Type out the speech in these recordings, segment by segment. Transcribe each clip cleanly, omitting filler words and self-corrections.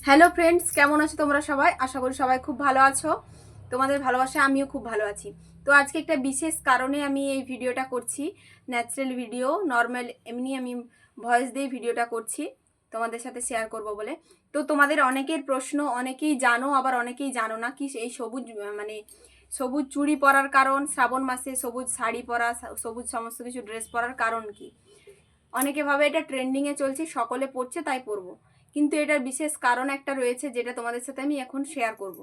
Hello friends, কেমন আছো তোমরা সবাই? আশা করি সবাই খুব ভালো আছো। তোমাদের ভালোবাসায় আমিও খুব ভালো আছি। তো আজকে একটা বিশেষ কারণে আমি এই ভিডিওটা করছি। ন্যাচারাল ভিডিও, নর্মাল এমনি আমি ভয়েস দিয়ে ভিডিওটা করছি তোমাদের সাথে শেয়ার করব বলে। তো তোমাদের অনেকের প্রশ্ন, অনেকেই জানো আবার অনেকেই জানো না কি এই সবুজ মানে সবুজ চুড়ি পরার কারণ, শ্রাবণ মাসে সবুজ শাড়ি পরা, সবুজ সমস্ত কিছু ড্রেস পরার কারণ কি। অনেকে ভাবে এটা ট্রেন্ডিংয়ে চলছে, সকলে পড়ছে তাই পরবো, কিন্তু এটার বিশেষ কারণ একটা রয়েছে যেটা তোমাদের সাথে আমি এখন শেয়ার করব।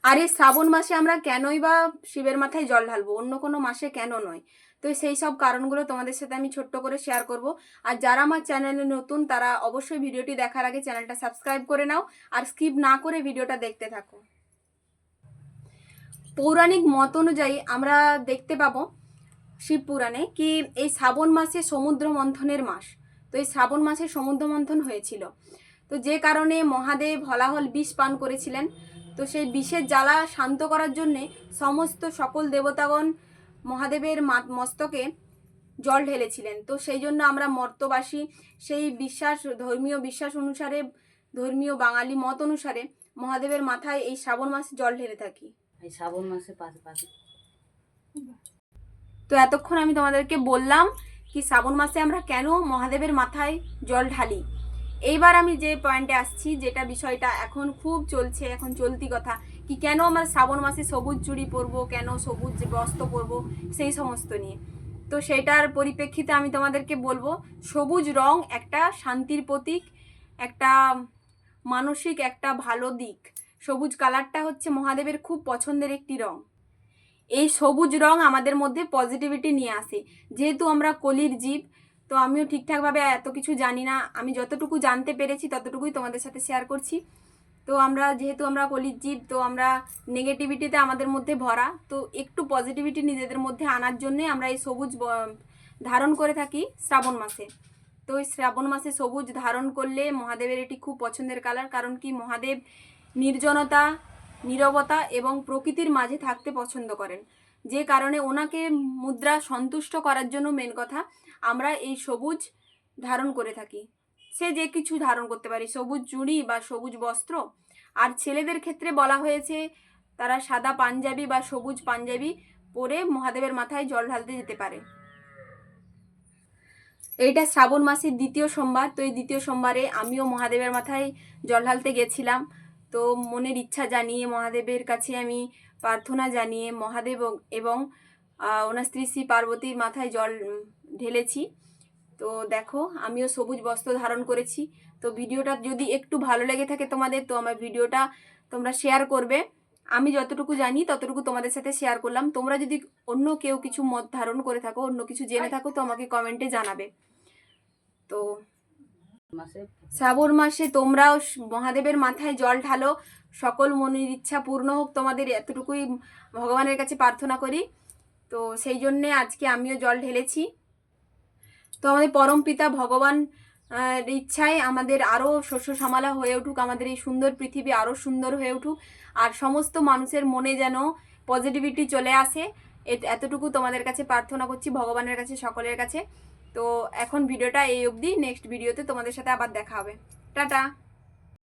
আর এই শ্রাবণ মাসে আমরা কেনই বা শিবের মাথায় জল ঢালবো, অন্য কোনো মাসে কেন নয়? তো সেই সব কারণগুলো তোমাদের সাথে আমি ছোট্ট করে শেয়ার করব। আর যারা আমার চ্যানেলে নতুন তারা অবশ্যই ভিডিওটি দেখার আগে চ্যানেলটা সাবস্ক্রাইব করে নাও আর স্কিপ না করে ভিডিওটা দেখতে থাকো। পৌরাণিক মত অনুযায়ী আমরা দেখতে পাবো শিব পুরাণে কি এই শ্রাবণ মাসে সমুদ্র মন্থনের মাস। তো এই শ্রাবণ মাসে সমুদ্র মন্থন হয়েছিল, তো যে কারণে মহাদেব হলাহল বিষ পান করেছিলেন। তো সেই বিষের জ্বালা শান্ত করার জন্যে সমস্ত সকল দেবতাগণ মহাদেবের মস্তকে জল ঢেলেছিলেন। তো সেই জন্য আমরা মর্তবাসী সেই বিশ্বাস, ধর্মীয় বিশ্বাস অনুসারে, ধর্মীয় বাঙালি মত অনুসারে মহাদেবের মাথায় এই শ্রাবণ মাসে জল ঢেলে থাকি। এই শ্রাবণ মাসে পাশে তো এতক্ষণ আমি তোমাদেরকে বললাম কি শ্রাবণ মাসে আমরা কেন মহাদেবের মাথায় জল ঢালি। এইবার আমি যে পয়েন্টে আসছি, যেটা বিষয়টা এখন খুব চলছে, এখন চলতি কথা কি কেন আমরা শ্রাবণ মাসে সবুজ চুড়ি পরবো, কেন সবুজ বস্ত্র পরবো, সেই সমস্ত নিয়ে। তো সেটার পরিপ্রেক্ষিতে আমি তোমাদেরকে বলবো, সবুজ রং একটা শান্তির প্রতীক, একটা মানসিক একটা ভালো দিক। সবুজ কালারটা হচ্ছে মহাদেবের খুব পছন্দের একটি রং। এই সবুজ রং আমাদের মধ্যে পজিটিভিটি নিয়ে আসে। যেহেতু আমরা কলির জীব, তো আমিও ঠিকঠাকভাবে এত কিছু জানি না, আমি যতটুকু জানতে পেরেছি ততটুকুই তোমাদের সাথে শেয়ার করছি। তো যেহেতু আমরা কলির জীব, তো আমরা নেগেটিভিটিতে আমাদের মধ্যে ভরা, তো একটু পজিটিভিটি নিজেদের মধ্যে আনার জন্যে আমরা এই সবুজ ধারণ করে থাকি শ্রাবণ মাসে। তো এই শ্রাবণ মাসে সবুজ ধারণ করলে মহাদেবের এটি খুব পছন্দের কালার। কারণ কি মহাদেব নির্জনতা, নীরবতা এবং প্রকৃতির মাঝে থাকতে পছন্দ করেন, যে কারণে ওনাকে মুদ্রা সন্তুষ্ট করার জন্য মেন কথা আমরা এই সবুজ ধারণ করে থাকি। সে যে কিছু ধারণ করতে পারি, সবুজ চুড়ি বা সবুজ বস্ত্র। আর ছেলেদের ক্ষেত্রে বলা হয়েছে তারা সাদা পাঞ্জাবি বা সবুজ পাঞ্জাবি পরে মহাদেবের মাথায় জল ঢালতে যেতে পারে। এইটা শ্রাবণ মাসের দ্বিতীয় সোমবার। তো এই দ্বিতীয় সোমবারে আমিও মহাদেবের মাথায় জল ঢালতে গেছিলাম। তো মনের ইচ্ছা জানিয়ে মহাদেবের কাছে আমি প্রার্থনা জানিয়ে মহাদেব এবং ওনার স্ত্রী শ্রী পার্বতীর মাথায় জল ঢেলেছি। তো দেখো আমিও সবুজ বস্ত্র ধারণ করেছি। তো ভিডিওটা যদি একটু ভালো লেগে থাকে তোমাদের, তো আমার ভিডিওটা তোমরা শেয়ার করবে। আমি যতটুকু জানি ততটুকু তোমাদের সাথে শেয়ার করলাম। তোমরা যদি অন্য কেউ কিছু মত ধারণ করে থাকো, অন্য কিছু জেনে থাকো, তো আমাকে কমেন্টে জানাবে। তো মাসে শ্রাবণ মাসে তোমরাও মহাদেবের মাথায় জল ঢালো, সকল মনের ইচ্ছা পূর্ণ হোক তোমাদের, এতটুকুই ভগবানের কাছে প্রার্থনা করি। তো সেই জন্যে আজকে আমিও জল ঢেলেছি। তো আমাদের পরম পিতা ভগবান ইচ্ছায় আমাদের আরও শস্য শ্যামলা হয়ে উঠুক, আমাদের এই সুন্দর পৃথিবী আরও সুন্দর হয়ে উঠুক, আর সমস্ত মানুষের মনে যেন পজিটিভিটি চলে আসে, এতটুকু তোমাদের কাছে প্রার্থনা করছি, ভগবানের কাছে, সকলের কাছে। তো এখন ভিডিওটা এই অবধি, নেক্সট ভিডিওতে তোমাদের সাথে আবার দেখা হবে। টাটা।